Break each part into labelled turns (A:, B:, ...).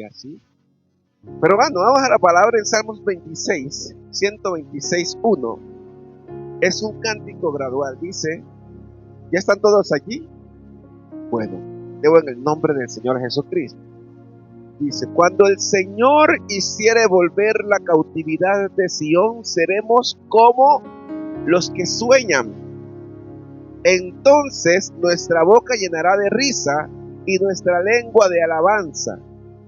A: así. Pero bueno, vamos a la palabra en Salmos 26, 126:1. Es un cántico gradual. Dice, ¿ya están todos allí? Bueno, leo en el nombre del Señor Jesucristo. Dice, cuando el Señor hiciere volver la cautividad de Sión, seremos como los que sueñan. Entonces nuestra boca llenará de risa y nuestra lengua de alabanza.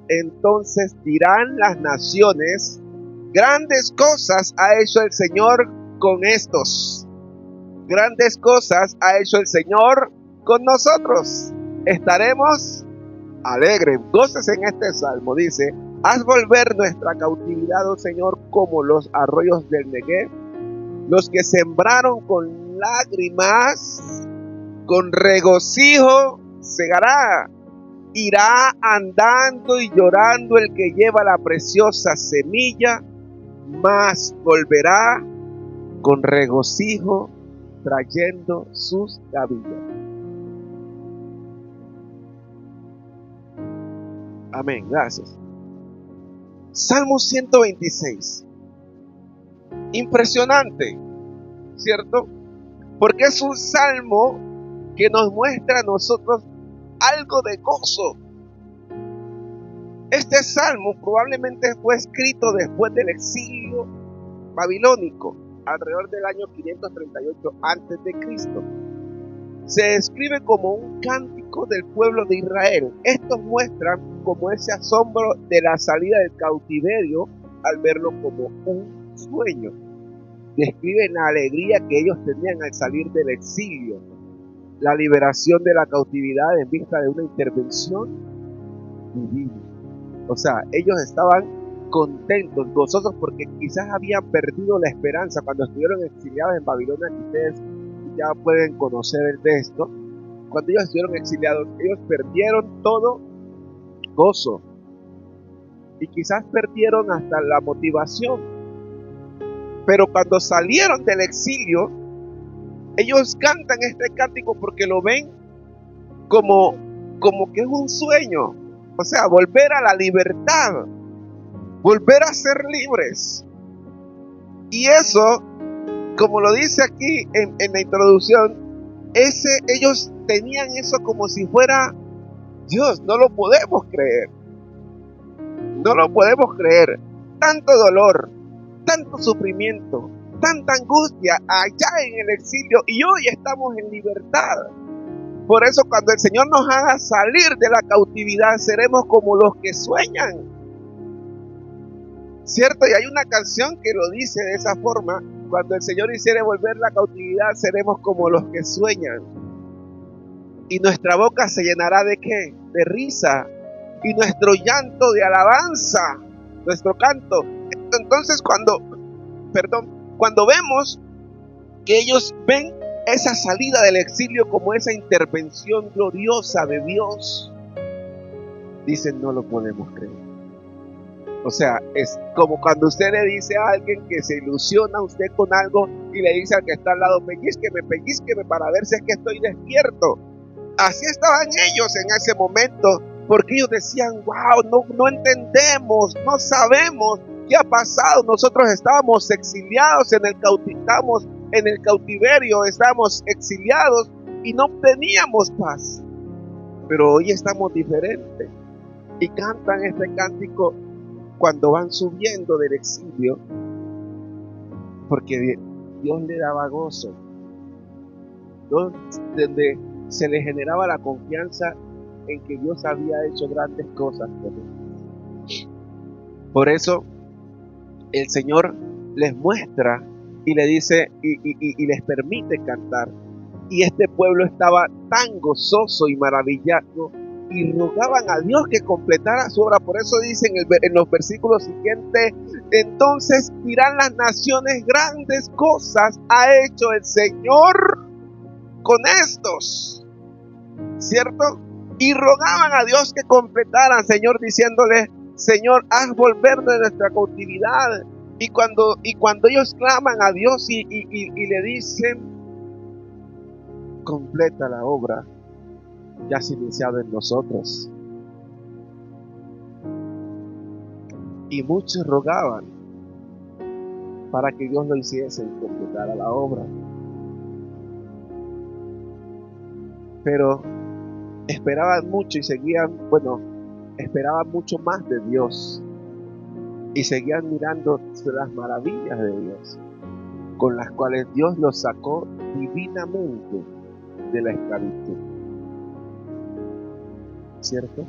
A: Entonces dirán las naciones, grandes cosas ha hecho el Señor con estos. Grandes cosas ha hecho el Señor con nosotros. Estaremos alegres. Goces en este salmo. Dice, haz volver nuestra cautividad, oh Señor, como los arroyos del Negev. Los que sembraron con lágrimas, con regocijo segará. Irá andando y llorando el que lleva la preciosa semilla, mas volverá con regocijo trayendo sus gavillas. Amén, gracias. Salmo 126. Impresionante, ¿cierto? Porque es un salmo que nos muestra a nosotros algo de gozo. Este salmo probablemente fue escrito después del exilio babilónico, alrededor del año 538 a.C. Se describe como un cántico del pueblo de Israel. Estos muestran como ese asombro de la salida del cautiverio al verlo como un sueño. Describen la alegría que ellos tenían al salir del exilio, la liberación de la cautividad en vista de una intervención divina. O sea, ellos estaban contentos, gozosos, porque quizás habían perdido la esperanza cuando estuvieron exiliados en Babilonia, que ustedes ya pueden conocer el texto. Cuando ellos estuvieron exiliados, ellos perdieron todo gozo y quizás perdieron hasta la motivación. Pero cuando salieron del exilio, ellos cantan este cántico porque lo ven como que es un sueño. O sea, volver a la libertad, volver a ser libres. Y eso, como lo dice aquí en la introducción, ellos tenían eso como si fuera Dios. No lo podemos creer. No lo podemos creer. Tanto dolor, tanto sufrimiento, tanta angustia allá en el exilio, y hoy estamos en libertad. Por eso cuando el Señor nos haga salir de la cautividad, seremos como los que sueñan. ¿Cierto? Y hay una canción que lo dice de esa forma: cuando el Señor hiciere volver la cautividad, seremos como los que sueñan. Y nuestra boca se llenará ¿de qué? De risa. Y nuestro llanto de alabanza, nuestro canto. Entonces cuando vemos que ellos ven esa salida del exilio como esa intervención gloriosa de Dios, dicen, no lo podemos creer. O sea, es como cuando usted le dice a alguien que se ilusiona usted con algo y le dice al que está al lado, pellizqueme para ver si es que estoy despierto. Así estaban ellos en ese momento, porque ellos decían, wow, no entendemos, no sabemos qué ha pasado. Nosotros estábamos exiliados estábamos en el cautiverio, estábamos exiliados y no teníamos paz. Pero hoy estamos diferentes y cantan este cántico cuando van subiendo del exilio, porque Dios le daba gozo, donde se le generaba la confianza en que Dios había hecho grandes cosas por ellos. Por eso el Señor les muestra y le dice y les permite cantar. Y este pueblo estaba tan gozoso y maravillado y rogaban a Dios que completara su obra. Por eso dicen en los versículos siguientes, entonces dirán las naciones, grandes cosas ha hecho el Señor con estos, ¿cierto? Y rogaban a Dios que completaran, Señor, diciéndole, Señor, haz volver de nuestra cautividad. Y cuando ellos claman a Dios y le dicen, completa la obra, ya has iniciado en nosotros. Y muchos rogaban para que Dios lo hiciese y completara la obra. Pero esperaban mucho y esperaban mucho más de Dios. Y seguían mirando las maravillas de Dios, con las cuales Dios los sacó divinamente de la esclavitud. ¿Cierto?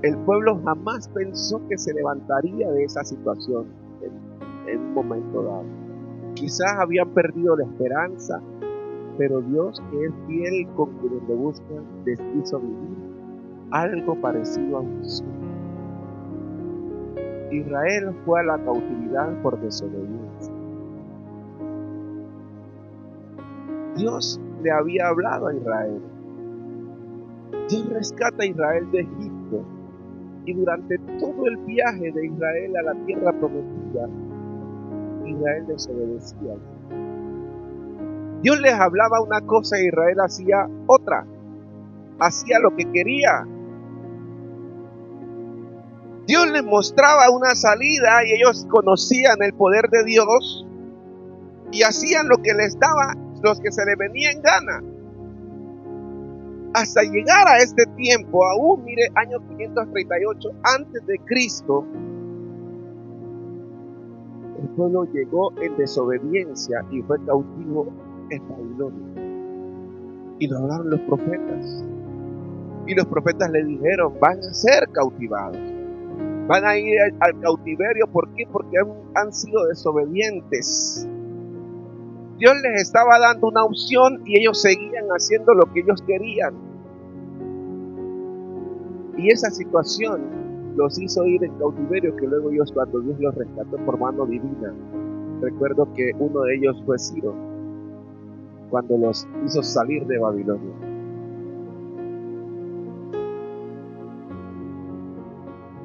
A: El pueblo jamás pensó que se levantaría de esa situación en un momento dado. Quizás habían perdido la esperanza, pero Dios, que es fiel con quienes le buscan, les hizo vivir algo parecido a un sueño. Israel fue a la cautividad por desobediencia. Dios le había hablado a Israel. Dios rescata a Israel de Egipto. Y durante todo el viaje de Israel a la tierra prometida, Israel desobedecía. Dios les hablaba una cosa y Israel hacía otra. Hacía lo que quería. Dios les mostraba una salida y ellos conocían el poder de Dios y hacían lo que les daba, los que se les venía en gana. Hasta llegar a este tiempo, aún mire, año 538 antes de Cristo, el pueblo llegó en desobediencia y fue cautivo en Babilonia. Y lo hablaron los profetas. Y los profetas le dijeron, van a ser cautivados. Van a ir al cautiverio. ¿Por qué? Porque han sido desobedientes. Dios les estaba dando una opción y ellos seguían haciendo lo que ellos querían. Y esa situación los hizo ir en cautiverio, que luego ellos, cuando Dios los rescató por mano divina, recuerdo que uno de ellos fue Ciro, cuando los hizo salir de Babilonia.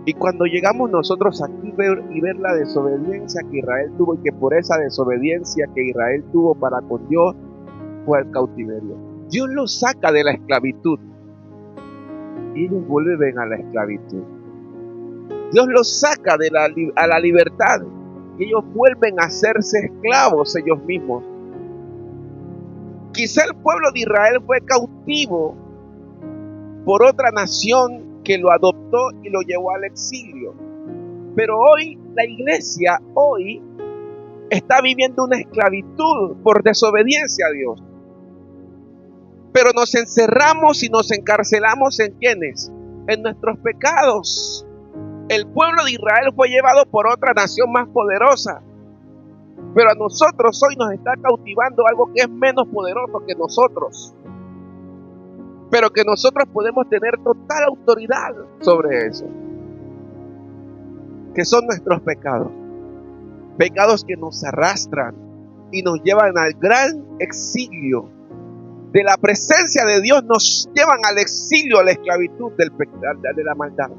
A: Y cuando llegamos nosotros aquí y ver la desobediencia que Israel tuvo, y que por esa desobediencia que Israel tuvo para con Dios fue al cautiverio. Dios los saca de la esclavitud y ellos vuelven a la esclavitud. Dios los saca a la libertad y ellos vuelven a hacerse esclavos ellos mismos. Quizá el pueblo de Israel fue cautivo por otra nación que lo adoptó y lo llevó al exilio. Pero hoy la iglesia está viviendo una esclavitud por desobediencia a Dios. Pero nos encerramos y nos encarcelamos ¿en quiénes? En nuestros pecados. El pueblo de Israel fue llevado por otra nación más poderosa. Pero a nosotros hoy nos está cautivando algo que es menos poderoso que nosotros. Pero que nosotros podemos tener total autoridad sobre eso. Que son nuestros pecados. Pecados que nos arrastran y nos llevan al gran exilio. De la presencia de Dios nos llevan al exilio, a la esclavitud del pecado, de la maldad.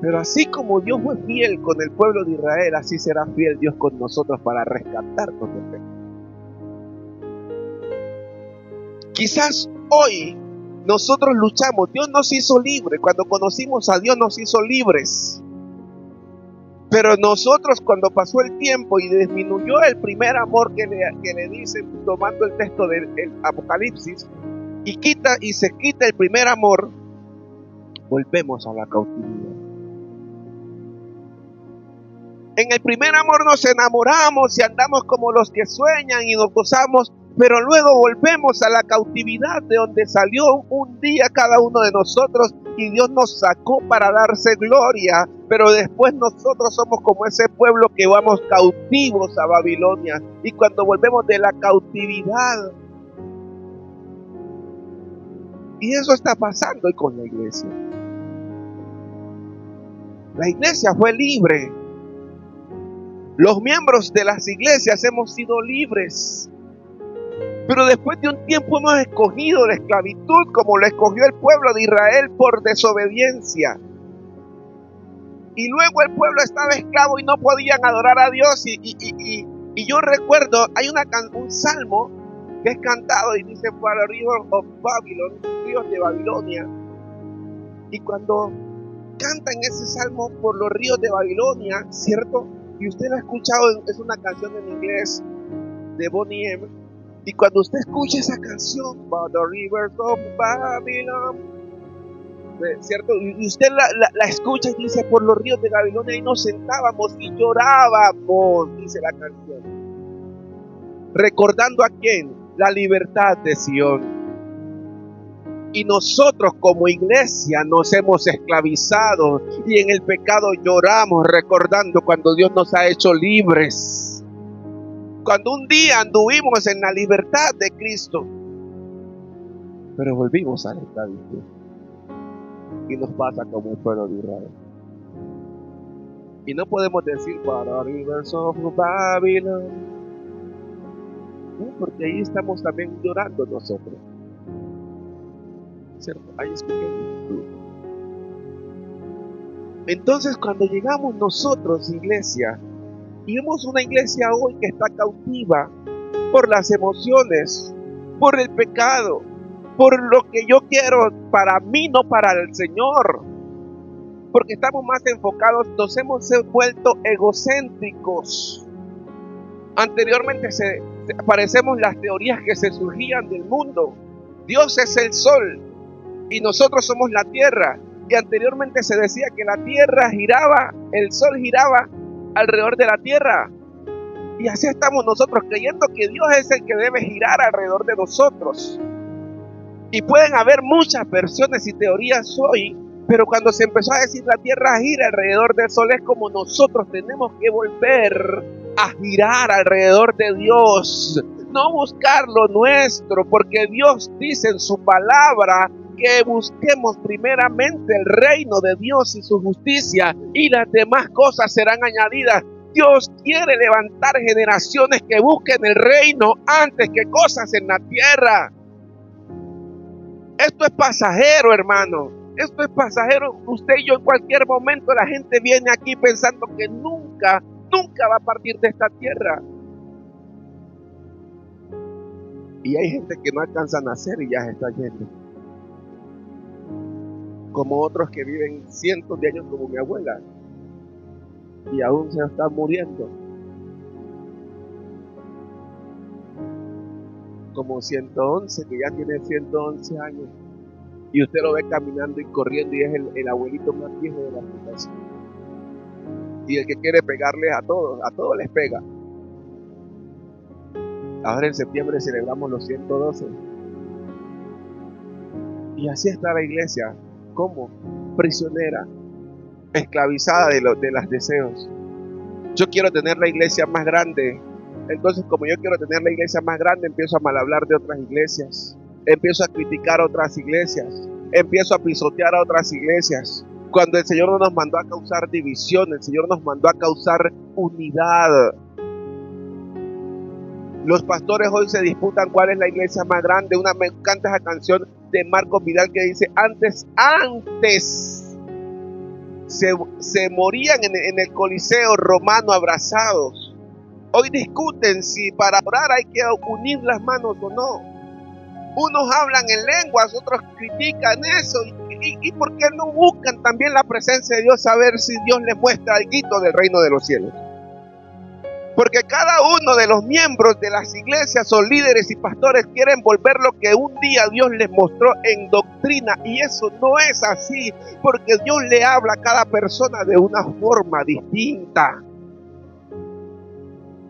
A: Pero así como Dios fue fiel con el pueblo de Israel, así será fiel Dios con nosotros para rescatarnos del pecado. Quizás hoy nosotros luchamos, Dios nos hizo libres, cuando conocimos a Dios nos hizo libres. Pero nosotros, cuando pasó el tiempo y disminuyó el primer amor que le dicen, tomando el texto del Apocalipsis, y se quita el primer amor, volvemos a la cautividad. En el primer amor nos enamoramos y andamos como los que sueñan y nos gozamos, pero luego volvemos a la cautividad de donde salió un día cada uno de nosotros y Dios nos sacó para darse gloria, pero después nosotros somos como ese pueblo que vamos cautivos a Babilonia, y cuando volvemos de la cautividad, y eso está pasando hoy con la iglesia. La iglesia fue libre. Los miembros de las iglesias hemos sido libres. Pero después de un tiempo hemos escogido la esclavitud como lo escogió el pueblo de Israel por desobediencia. Y luego el pueblo estaba esclavo y no podían adorar a Dios. Y yo recuerdo, hay un salmo que es cantado y dice, for the river of Babylon, ríos de Babilonia. Y cuando cantan ese salmo por los ríos de Babilonia, ¿cierto? Y usted lo ha escuchado, es una canción en inglés de Bonnie M. Y cuando usted escucha esa canción, By the Rivers of Babylon, ¿cierto? Y usted la escucha y dice, por los ríos de Babilonia, y nos sentábamos y llorábamos, dice la canción. ¿Recordando a quién? La libertad de Sion. Y nosotros como iglesia nos hemos esclavizado y en el pecado lloramos recordando cuando Dios nos ha hecho libres. Cuando un día anduvimos en la libertad de Cristo, pero volvimos a la esclavitud. Y nos pasa como el pueblo de Israel. Y no podemos decir para rivers of Babylon, ¿no? Porque ahí estamos también llorando nosotros. ¿Cierto? Ahí escuchamos. Entonces cuando llegamos nosotros, iglesia, y vemos una iglesia hoy que está cautiva por las emociones, por el pecado, por lo que yo quiero para mí, no para el Señor, porque estamos más enfocados, nos hemos vuelto egocéntricos. Anteriormente parecemos las teorías que se surgían del mundo. Dios es el sol y nosotros somos la tierra. Y anteriormente se decía que la tierra giraba, el sol giraba alrededor de la tierra. Y así estamos nosotros creyendo que Dios es el que debe girar alrededor de nosotros. Y pueden haber muchas versiones y teorías hoy, pero cuando se empezó a decir la tierra gira alrededor del sol, es como nosotros tenemos que volver a girar alrededor de Dios. No buscar lo nuestro, porque Dios dice en su palabra que busquemos primeramente el reino de Dios y su justicia, y las demás cosas serán añadidas. Dios quiere levantar generaciones que busquen el reino antes que cosas en la tierra. Esto es pasajero, hermano. Esto es pasajero. Usted y yo en cualquier momento, la gente viene aquí pensando que nunca va a partir de esta tierra. Y hay gente que no alcanza a nacer y ya se está yendo. Como otros que viven cientos de años como mi abuela. Y aún se están muriendo. Como 111, que ya tiene 111 años. Y usted lo ve caminando y corriendo y es el abuelito más viejo de la población. Y el que quiere pegarles a todos les pega. Ahora en septiembre celebramos los 112. Y así está la iglesia, como prisionera, esclavizada de los deseos. Yo quiero tener la iglesia más grande. Entonces, como yo quiero tener la iglesia más grande, empiezo a mal hablar de otras iglesias. Empiezo a criticar a otras iglesias. Empiezo a pisotear a otras iglesias. Cuando el Señor no nos mandó a causar división, el Señor nos mandó a causar unidad. Los pastores hoy se disputan cuál es la iglesia más grande. Me encanta esa canción de Marcos Vidal que dice, antes se morían en el Coliseo romano abrazados. Hoy discuten si para orar hay que unir las manos o no. Unos hablan en lenguas, otros critican eso. ¿Y por qué no buscan también la presencia de Dios, a ver si Dios les muestra algo del reino de los cielos? Porque cada uno de los miembros de las iglesias o líderes y pastores quieren volver lo que un día Dios les mostró en doctrina. Y eso no es así, porque Dios le habla a cada persona de una forma distinta.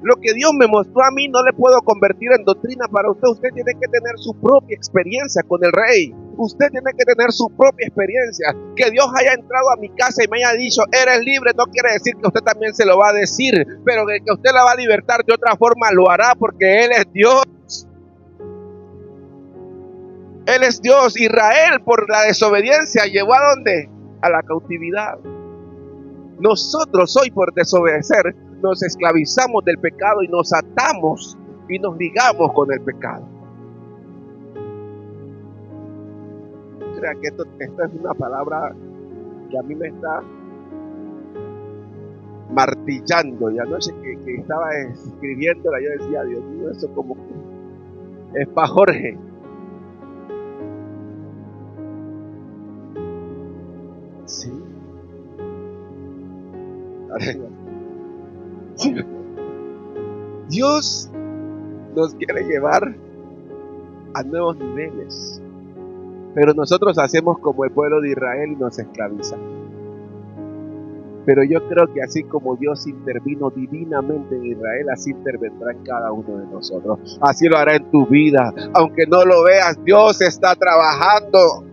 A: Lo que Dios me mostró a mí no le puedo convertir en doctrina para usted. Usted tiene que tener su propia experiencia con el Rey. Usted tiene que tener su propia experiencia. Que Dios haya entrado a mi casa y me haya dicho, eres libre, no quiere decir que usted también se lo va a decir. Pero que usted la va a libertar de otra forma, lo hará porque Él es Dios. Él es Dios. Israel, por la desobediencia, llevó ¿a dónde? A la cautividad. Nosotros hoy, por desobedecer, nos esclavizamos del pecado y nos atamos y nos ligamos con el pecado. Crea que esto es una palabra que a mí me está martillando. Y anoche que estaba escribiéndola, yo decía, Dios mío, eso como que es para Jorge. Sí. Sí. Dios nos quiere llevar a nuevos niveles, pero nosotros hacemos como el pueblo de Israel y nos esclavizamos. Pero yo creo que así como Dios intervino divinamente en Israel, así intervendrá en cada uno de nosotros. Así lo hará en tu vida. Aunque no lo veas, Dios está trabajando.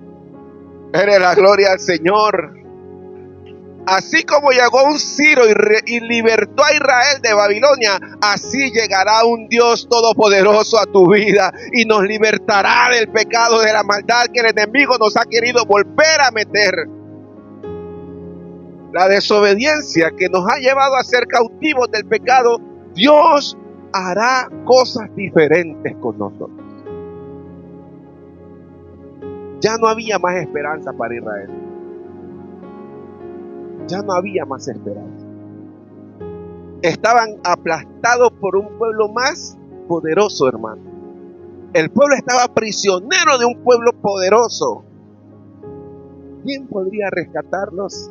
A: Eres la gloria al Señor. Así como llegó un Ciro y libertó a Israel de Babilonia, así llegará un Dios todopoderoso a tu vida y nos libertará del pecado, de la maldad que el enemigo nos ha querido volver a meter. La desobediencia que nos ha llevado a ser cautivos del pecado, Dios hará cosas diferentes con nosotros. Ya no había más esperanza para Israel. Ya no había más esperanza. Estaban aplastados por un pueblo más poderoso, hermano. El pueblo estaba prisionero de un pueblo poderoso. ¿Quién podría rescatarlos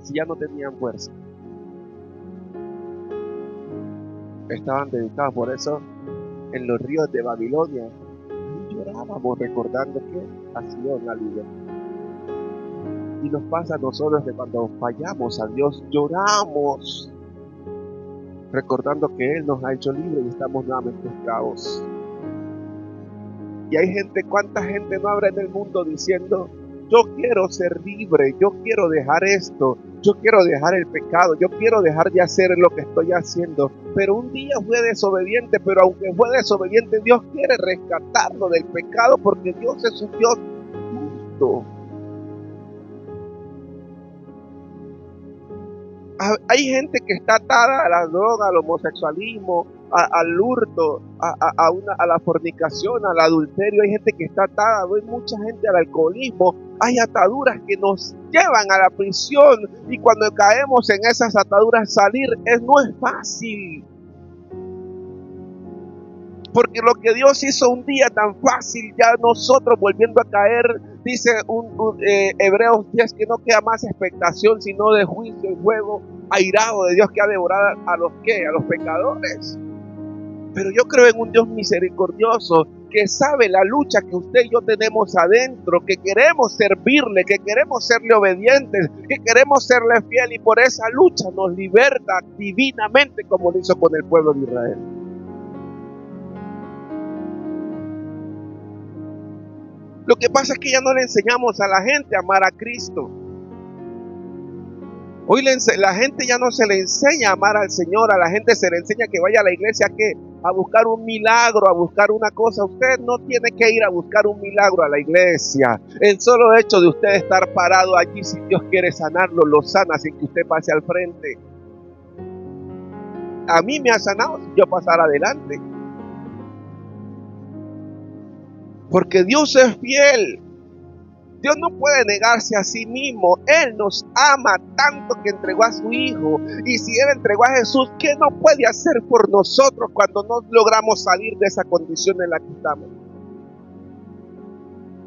A: si ya no tenían fuerza? Estaban dedicados, por eso en los ríos de Babilonia llorábamos recordando que ha sido una libertad. Y nos pasa a nosotros que cuando fallamos a Dios lloramos recordando que Él nos ha hecho libres y estamos nuevamente esclavos. Y hay gente, ¿cuánta gente no habrá en el mundo diciendo: yo quiero ser libre, yo quiero dejar esto, yo quiero dejar el pecado, yo quiero dejar de hacer lo que estoy haciendo? Pero un día fue desobediente, pero aunque fue desobediente, Dios quiere rescatarlo del pecado porque Dios es un Dios justo. Hay gente que está atada a la droga, al homosexualismo, al hurto, a la fornicación, al adulterio. Hay gente que está atada, hay mucha gente al alcoholismo. Hay ataduras que nos llevan a la prisión y cuando caemos en esas ataduras salir no es fácil. Porque lo que Dios hizo un día tan fácil, ya nosotros volviendo a caer, dice Hebreos 10 que no queda más expectación sino de juicio y fuego airado de Dios que ha devorado a los pecadores. Pero yo creo en un Dios misericordioso que sabe la lucha que usted y yo tenemos adentro, que queremos servirle, que queremos serle obedientes, que queremos serle fiel y por esa lucha nos liberta divinamente como lo hizo con el pueblo de Israel. Lo que pasa es que ya no le enseñamos a la gente a amar a Cristo. Hoy la gente ya no se le enseña a amar al Señor, a la gente se le enseña que vaya a la iglesia a buscar un milagro, a buscar una cosa. Usted no tiene que ir a buscar un milagro a la iglesia. El solo hecho de usted estar parado allí, si Dios quiere sanarlo, lo sana sin que usted pase al frente. A mí me ha sanado si yo pasara adelante. Porque Dios es fiel. Dios no puede negarse a sí mismo. Él nos ama tanto que entregó a su Hijo. Y si Él entregó a Jesús, ¿qué no puede hacer por nosotros cuando no logramos salir de esa condición en la que estamos?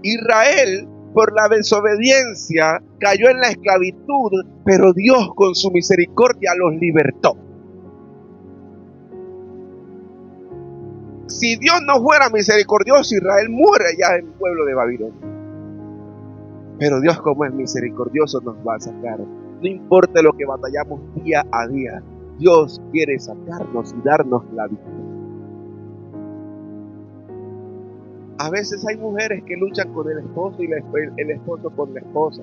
A: Israel, por la desobediencia, cayó en la esclavitud, pero Dios con su misericordia los libertó. Si Dios no fuera misericordioso, Israel muere ya en el pueblo de Babilonia. Pero Dios, como es misericordioso, nos va a sacar. No importa lo que batallamos día a día, Dios quiere sacarnos y darnos la victoria. A veces hay mujeres que luchan con el esposo y el esposo con la esposa.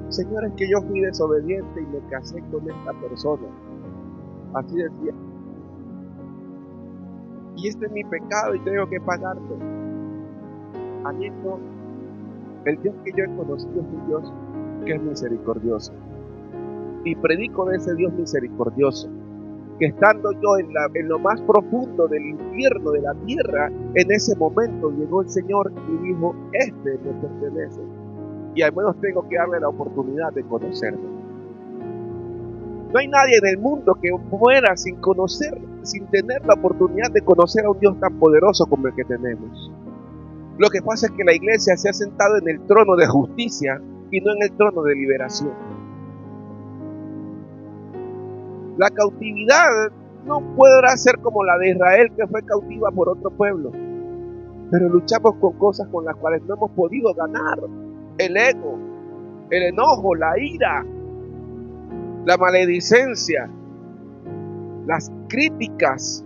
A: Señor, es que yo fui desobediente y me casé con esta persona. Así decía. Y este es mi pecado y tengo que pagarlo. Amigo, el Dios que yo he conocido es un Dios que es misericordioso. Y predico de ese Dios misericordioso, que estando yo en lo más profundo del infierno de la tierra, en ese momento llegó el Señor y dijo: este me pertenece. Y al menos tengo que darle la oportunidad de conocerlo. No hay nadie en el mundo que muera sin tener la oportunidad de conocer a un Dios tan poderoso como el que tenemos. Lo que pasa es que la iglesia se ha sentado en el trono de justicia y no en el trono de liberación. La cautividad no podrá ser como la de Israel, que fue cautiva por otro pueblo. Pero luchamos con cosas con las cuales no hemos podido ganar. El ego, el enojo, la ira, la maledicencia, las críticas,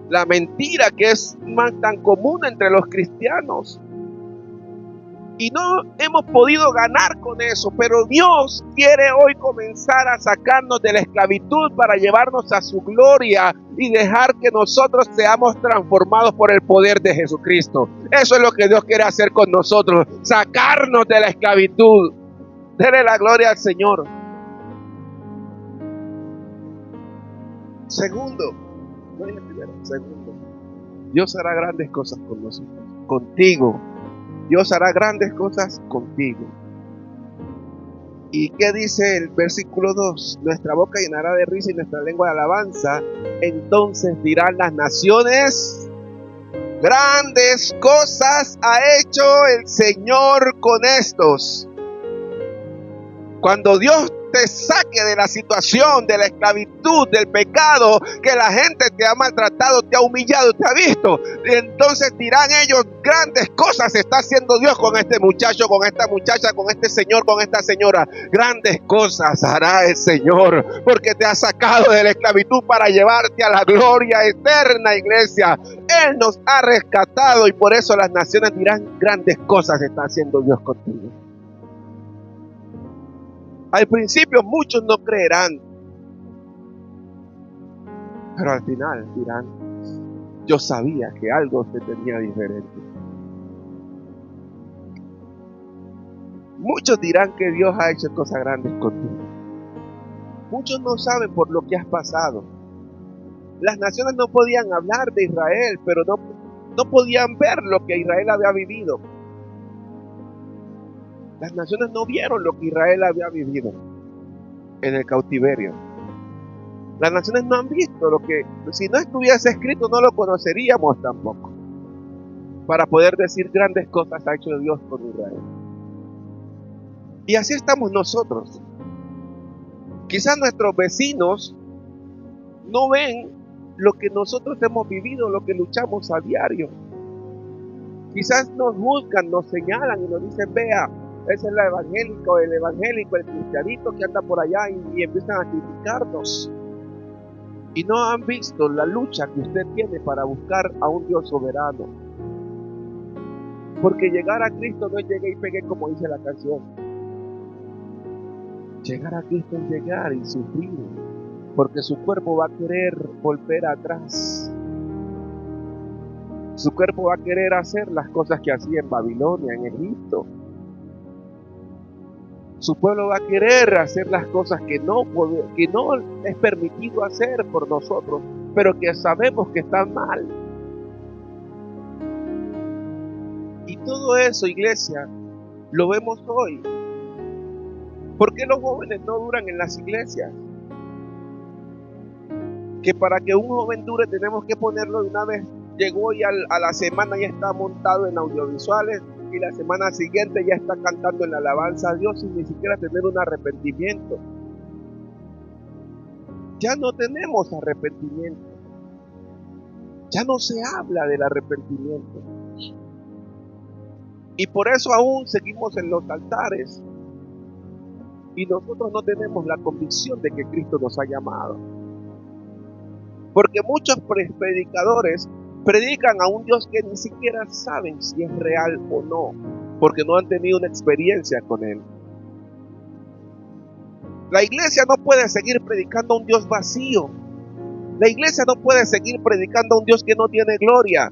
A: la mentira, que es tan común entre los cristianos. Y no hemos podido ganar con eso, pero Dios quiere hoy comenzar a sacarnos de la esclavitud para llevarnos a su gloria y dejar que nosotros seamos transformados por el poder de Jesucristo. Eso es lo que Dios quiere hacer con nosotros, sacarnos de la esclavitud. Dele la gloria al Señor. Segundo, Dios hará grandes cosas con nosotros, contigo. Dios hará grandes cosas contigo. ¿Y qué dice el versículo 2? Nuestra boca llenará de risa y nuestra lengua de alabanza. Entonces dirán las naciones: grandes cosas ha hecho el Señor con estos. Cuando Dios te saque de la situación, de la esclavitud, del pecado, que la gente te ha maltratado, te ha humillado, te ha visto, entonces dirán ellos: grandes cosas está haciendo Dios con este muchacho, con esta muchacha, con este señor, con esta señora. Grandes cosas hará el Señor, porque te ha sacado de la esclavitud para llevarte a la gloria eterna, iglesia. Él nos ha rescatado y por eso las naciones dirán: grandes cosas está haciendo Dios contigo. Al principio muchos no creerán, pero al final dirán: yo sabía que algo se tenía diferente. Muchos dirán que Dios ha hecho cosas grandes contigo. Muchos no saben por lo que has pasado. Las naciones no podían hablar de Israel, pero no podían ver lo que Israel había vivido. Las naciones no vieron lo que Israel había vivido en el cautiverio. Las naciones no han visto lo que, si no estuviese escrito, no lo conoceríamos tampoco. Para poder decir: grandes cosas ha hecho Dios con Israel. Y así estamos nosotros. Quizás nuestros vecinos no ven lo que nosotros hemos vivido, lo que luchamos a diario. Quizás nos juzgan, nos señalan y nos dicen: vea, ese es el evangélico, el cristianito que anda por allá, y empiezan a criticarnos. Y no han visto la lucha que usted tiene para buscar a un Dios soberano. Porque llegar a Cristo no es llegué y pegué, como dice la canción. Llegar a Cristo es llegar y sufrir, porque su cuerpo va a querer volver atrás. Su cuerpo va a querer hacer las cosas que hacía en Babilonia, en Egipto. Su pueblo va a querer hacer las cosas que no es permitido hacer por nosotros, pero que sabemos que están mal. Y todo eso, iglesia, lo vemos hoy. ¿Por qué los jóvenes no duran en las iglesias? Que para que un joven dure tenemos que ponerlo de una vez. Llegó y a la semana ya está montado en audiovisuales, y la semana siguiente ya está cantando en la alabanza a Dios sin ni siquiera tener un arrepentimiento. Ya no tenemos arrepentimiento. Ya no se habla del arrepentimiento. Y por eso aún seguimos en los altares. Y nosotros no tenemos la convicción de que Cristo nos ha llamado. Porque muchos predicadores predican a un Dios que ni siquiera saben si es real o no, porque no han tenido una experiencia con Él. La iglesia no puede seguir predicando a un Dios vacío. La iglesia no puede seguir predicando a un Dios que no tiene gloria.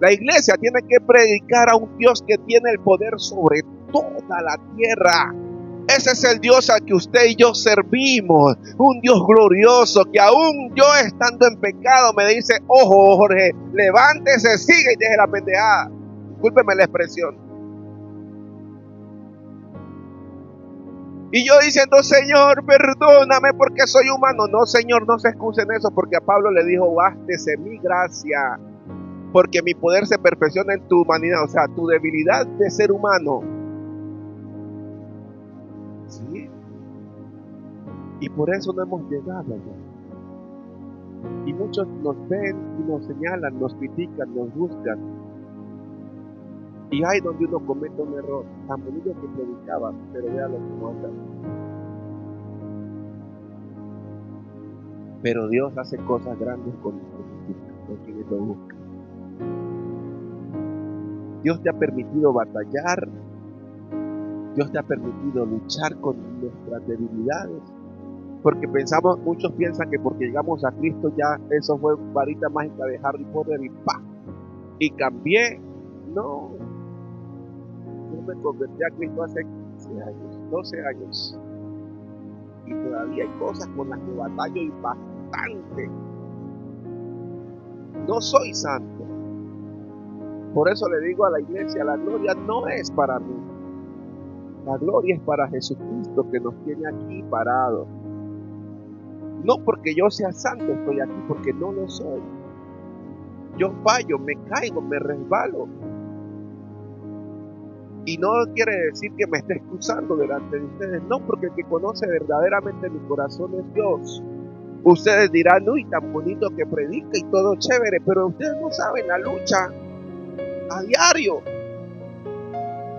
A: La iglesia tiene que predicar a un Dios que tiene el poder sobre toda la tierra. Ese es el Dios al que usted y yo servimos, un Dios glorioso que aún yo estando en pecado me dice: ojo, Jorge, levántese, sigue y deje la pendejada. Discúlpeme la expresión. Y yo diciendo: Señor, perdóname porque soy humano. No, Señor, no se excuse en eso, porque a Pablo le dijo: bástese mi gracia, porque mi poder se perfecciona en tu humanidad, o sea, tu debilidad de ser humano. ¿Sí? Y por eso no hemos llegado allá. Y muchos nos ven y nos señalan, nos critican, nos buscan. Y hay donde uno comete un error. Tan bonito que predicaba, pero vea lo que no anda. Pero Dios hace cosas grandes con quienes lo buscan. Dios te ha permitido batallar. Dios te ha permitido luchar con nuestras debilidades. Porque muchos piensan que porque llegamos a Cristo ya eso fue varita mágica de Harry Potter y ¡pah! Y cambié. No. Yo me convertí a Cristo hace 15 años, 12 años. Y todavía hay cosas con las que batallo y bastante. No soy santo. Por eso le digo a la iglesia, la gloria no es para mí. La gloria es para Jesucristo que nos tiene aquí parados. No porque yo sea santo estoy aquí, porque no lo soy. Yo fallo, me caigo, me resbalo. Y no quiere decir que me esté excusando delante de ustedes. No, porque el que conoce verdaderamente mi corazón es Dios. Ustedes dirán, uy, tan bonito que predica y todo chévere, pero ustedes no saben la lucha a diario.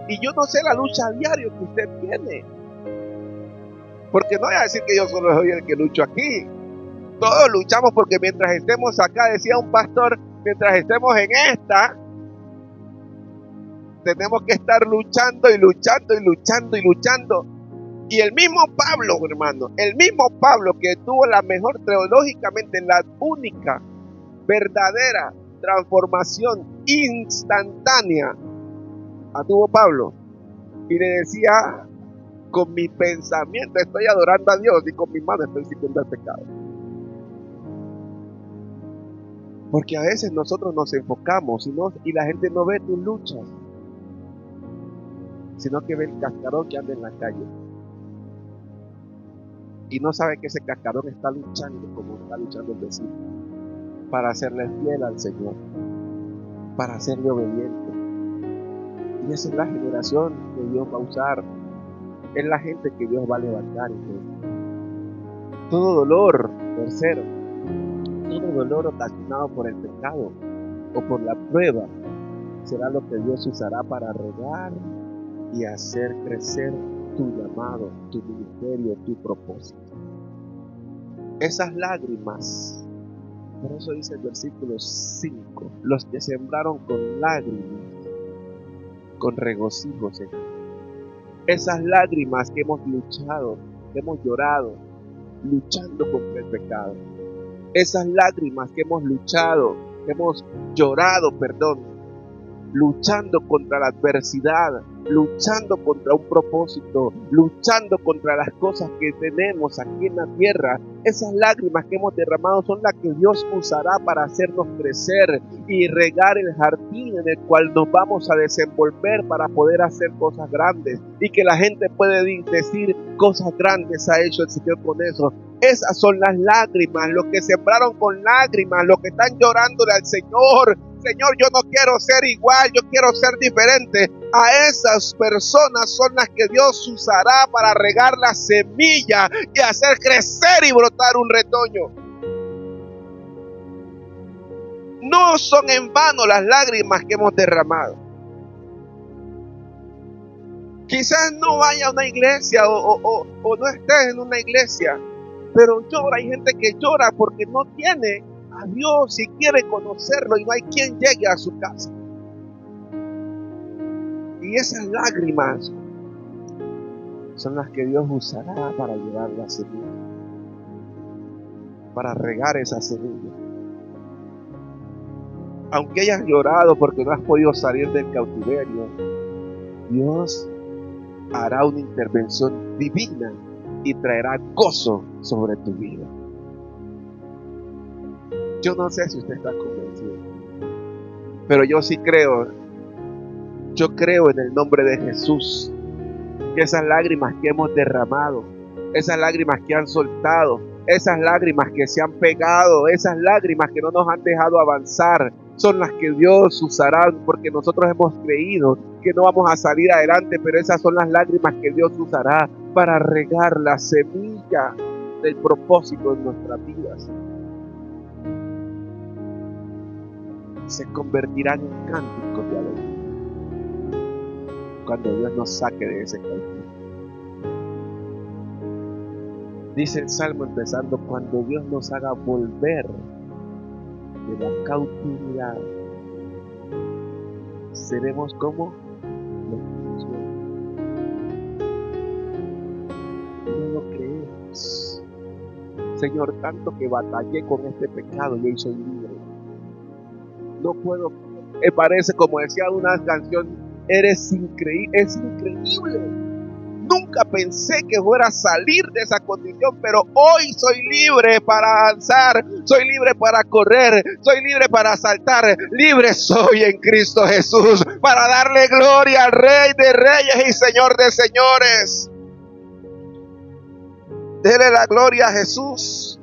A: Y yo no sé la lucha a diario que usted tiene. Porque no voy a decir que yo solo soy el que lucho aquí. Todos luchamos porque mientras estemos acá, decía un pastor, mientras estemos en esta, tenemos que estar luchando y luchando y luchando y luchando. Y el mismo Pablo, hermano, el mismo Pablo que tuvo la mejor, teológicamente, la única, verdadera transformación instantánea, tuvo Pablo. Y le decía, con mi pensamiento estoy adorando a Dios y con mi mano estoy sirviendo al pecado. Porque a veces nosotros nos enfocamos y la gente no ve tus luchas, sino que ve el cascarón que anda en la calle. Y no sabe que ese cascarón está luchando como está luchando el vecino, para hacerle fiel al Señor, para hacerle obediente. Y esa es la generación que Dios va a usar. Es la gente que Dios va a levantar. Todo dolor, tercero, todo dolor ocasionado por el pecado o por la prueba será lo que Dios usará para regar y hacer crecer tu llamado, tu ministerio, tu propósito. Esas lágrimas, por eso dice el versículo 5, los que sembraron con lágrimas, con regocijo, Señor. Esas lágrimas que hemos luchado, que hemos llorado, luchando contra el pecado. Esas lágrimas que hemos luchado, que hemos llorado, luchando contra la adversidad, luchando contra un propósito, luchando contra las cosas que tenemos aquí en la tierra. Esas lágrimas que hemos derramado son las que Dios usará para hacernos crecer y regar el jardín en el cual nos vamos a desenvolver para poder hacer cosas grandes, y que la gente puede decir, cosas grandes ha hecho el Señor con eso. Esas son las lágrimas, los que sembraron con lágrimas, los que están llorándole al Señor. Señor, yo no quiero ser igual, yo quiero ser diferente. A esas personas son las que Dios usará para regar la semilla y hacer crecer y brotar un retoño. No son en vano las lágrimas que hemos derramado. Quizás no vaya a una iglesia o no estés en una iglesia, pero llora. Hay gente que llora porque no tiene a Dios y quiere conocerlo y no hay quien llegue a su casa. Y esas lágrimas son las que Dios usará para llevar la semilla, para regar esa semilla. Aunque hayas llorado porque no has podido salir del cautiverio, Dios hará una intervención divina y traerá gozo sobre tu vida. Yo no sé si usted está convencido, pero yo sí creo. Yo creo en el nombre de Jesús que esas lágrimas que hemos derramado, esas lágrimas que han soltado, esas lágrimas que se han pegado, esas lágrimas que no nos han dejado avanzar, son las que Dios usará, porque nosotros hemos creído que no vamos a salir adelante, pero esas son las lágrimas que Dios usará para regar la semilla. del propósito de nuestras vidas, se convertirán en cánticos de alegría cuando Dios nos saque de ese cautiverio. Dice el Salmo empezando: cuando Dios nos haga volver de la cautividad, seremos como los sueños. No lo creemos. Señor, tanto que batallé con este pecado y hoy soy libre. No puedo, me parece, como decía una canción, eres increíble, es increíble. Nunca pensé que fuera a salir de esa condición, pero hoy soy libre para avanzar, soy libre para correr, soy libre para saltar, libre soy en Cristo Jesús, para darle gloria al Rey de Reyes y Señor de Señores. Dele la gloria a Jesús.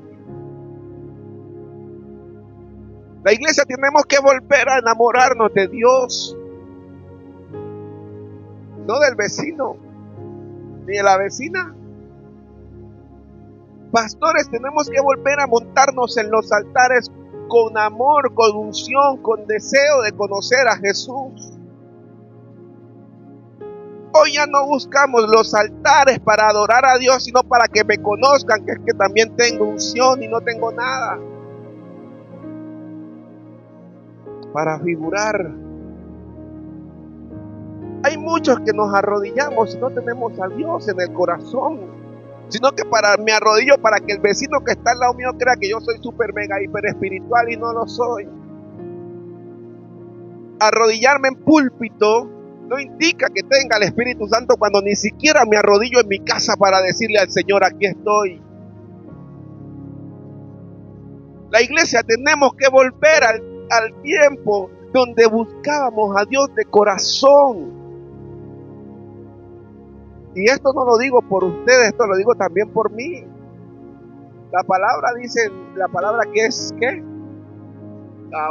A: La iglesia tenemos que volver a enamorarnos de Dios, no del vecino, ni de la vecina. Pastores, tenemos que volver a montarnos en los altares con amor, con unción, con deseo de conocer a Jesús. Hoy ya no buscamos los altares para adorar a Dios, sino para que me conozcan, que es que también tengo unción y no tengo nada para figurar. Hay muchos que nos arrodillamos y no tenemos a Dios en el corazón, sino que me arrodillo para que el vecino que está al lado mío crea que yo soy súper mega hiper espiritual y no lo soy. Arrodillarme en púlpito no indica que tenga el Espíritu Santo cuando ni siquiera me arrodillo en mi casa para decirle al Señor: aquí estoy. La iglesia tenemos que volver al tiempo donde buscábamos a Dios de corazón. Y esto no lo digo por ustedes, esto lo digo también por mí. La palabra dice, la palabra que es, ¿qué?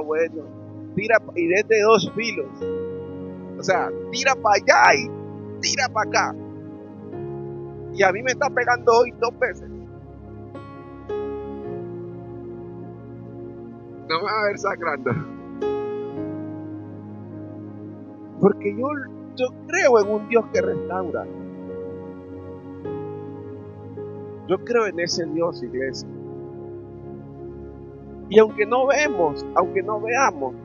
A: Bueno, tira y desde dos filos. O sea, tira para allá y tira para acá. Y a mí me está pegando hoy 2 veces. No me va a ver sacrando. Porque yo creo en un Dios que restaura. Yo creo en ese Dios, iglesia. Y aunque no veamos, aunque no veamos,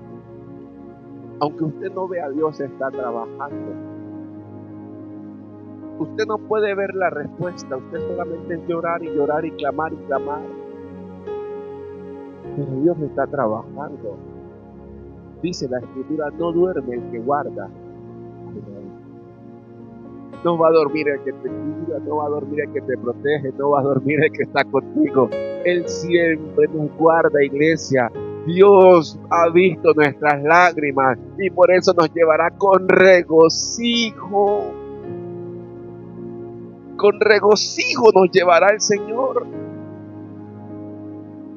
A: aunque usted no vea, Dios está trabajando. Usted no puede ver la respuesta, usted solamente es llorar y llorar y clamar y clamar. Pero Dios está trabajando. Dice la Escritura: no duerme el que guarda. No va a dormir el que te cuida, no va a dormir el que te protege, no va a dormir el que está contigo. Él siempre nos guarda, iglesia. Dios ha visto nuestras lágrimas y por eso nos llevará con regocijo. Con regocijo nos llevará el Señor.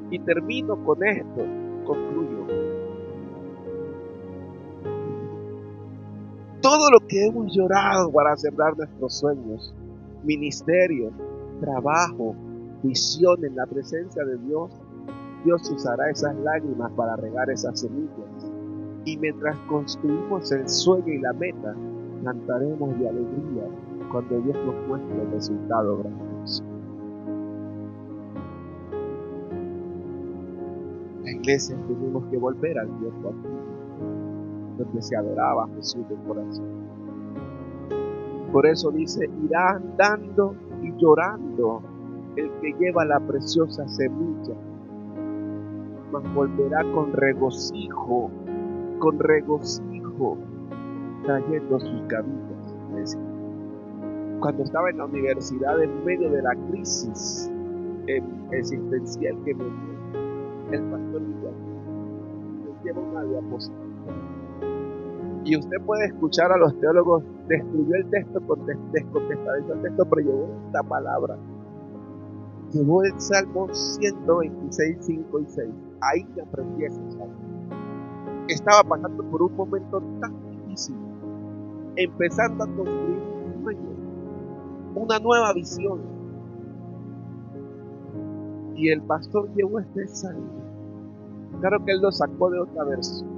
A: Y termino con esto, concluyo. Todo lo que hemos llorado para sembrar nuestros sueños, ministerio, trabajo, visión en la presencia de Dios, Dios usará esas lágrimas para regar esas semillas. Y mientras construimos el sueño y la meta, cantaremos de alegría cuando Dios nos muestre el resultado grandioso. La iglesia tenemos que volver al tiempo antiguo, donde se adoraba a Jesús de corazón. Por eso dice: irá andando y llorando el que lleva la preciosa semilla, mas volverá con regocijo, trayendo sus cabillas. Cuando estaba en la universidad, en medio de la crisis existencial que me dio, el pastor nos lleva una diapositiva. Y usted puede escuchar a los teólogos: destruyó el texto con descontextualizó el texto, pero llevó esta palabra. Llevó el Salmo 126, 5 y 6. Ahí me aprendí ese salmo. Estaba pasando por un momento tan difícil, empezando a construir un sueño, una nueva visión. Y el pastor llevó este salmo. Claro que él lo sacó de otra versión.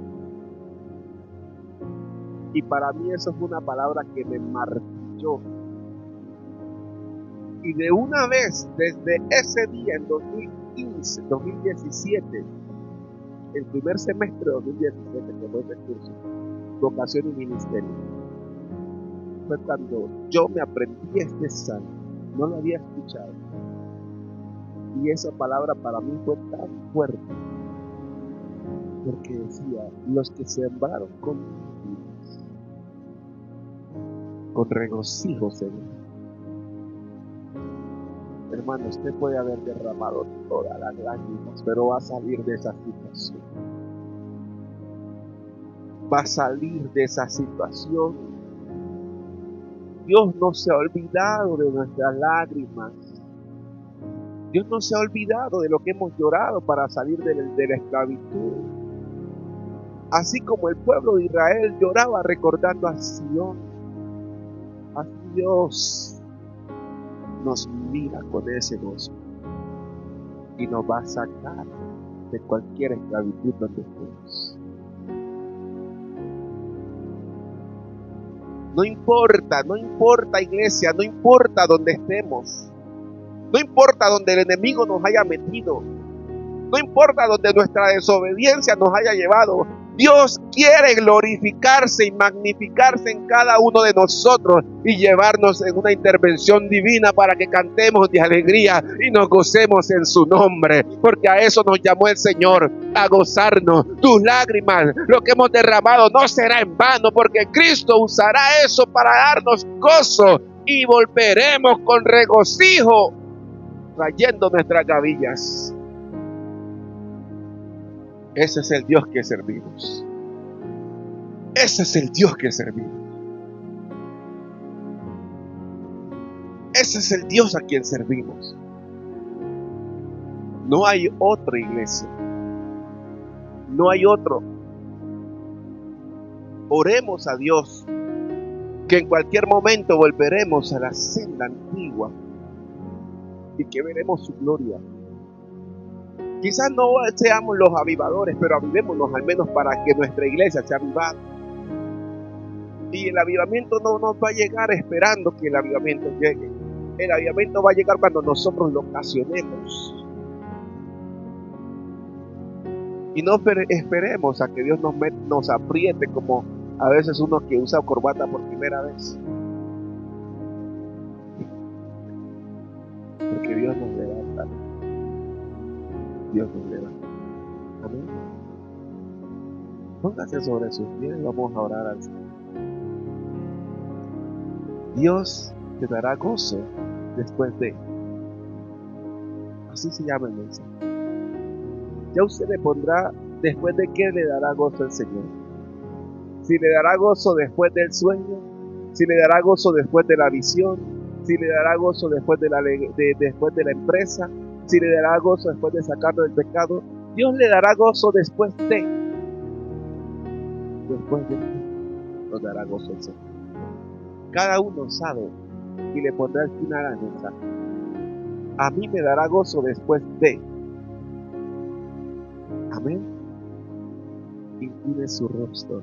A: Y para mí eso fue una palabra que me martilló. Y de una vez, desde ese día, en 2015, 2017, el primer semestre de 2017, que fue el curso, vocación y ministerio, fue cuando yo me aprendí este salmo. No lo había escuchado. Y esa palabra para mí fue tan fuerte. Porque decía, los que sembraron con regocijo serán. Hermano, usted puede haber derramado todas las lágrimas, pero va a salir de esa situación. Va a salir de esa situación. Dios no se ha olvidado de nuestras lágrimas. Dios no se ha olvidado de lo que hemos llorado para salir de la esclavitud. Así como el pueblo de Israel lloraba recordando a Sion, así Dios nos mira con ese gozo y nos va a sacar de cualquier esclavitud donde estemos. No importa iglesia, no importa donde estemos, no importa donde el enemigo nos haya metido, no importa donde nuestra desobediencia nos haya llevado. Dios quiere glorificarse y magnificarse en cada uno de nosotros y llevarnos en una intervención divina para que cantemos de alegría y nos gocemos en su nombre, porque a eso nos llamó el Señor, a gozarnos. Tus lágrimas, lo que hemos derramado, no será en vano, porque Cristo usará eso para darnos gozo y volveremos con regocijo trayendo nuestras gavillas. Ese es el Dios que servimos. Ese es el Dios que servimos. Ese es el Dios a quien servimos. No hay otra iglesia. No hay otro. Oremos a Dios, que en cualquier momento volveremos a la senda antigua y que veremos su gloria. Quizás no seamos los avivadores, pero avivémonos al menos para que nuestra iglesia sea avivada. Y el avivamiento no nos va a llegar esperando que el avivamiento llegue. El avivamiento va a llegar cuando nosotros lo ocasionemos. Y no esperemos a que Dios nos apriete como a veces uno que usa corbata por primera vez. Porque Dios nos levanta. Dios nos levanta. Amén. Póngase sobre sus pies y vamos a orar al Señor. Dios te dará gozo después de. Así se llama el mensaje. Ya usted le pondrá después de qué le dará gozo el Señor. Si le dará gozo después del sueño, si le dará gozo después de la visión, si le dará gozo después de la empresa, si le dará gozo después de sacarlo del pecado. Dios le dará gozo después de. Después de nos dará gozo el Señor. Cada uno sabe y le pondrá el final al mensaje. A mí me dará gozo después de. Amén. Incline su rostro.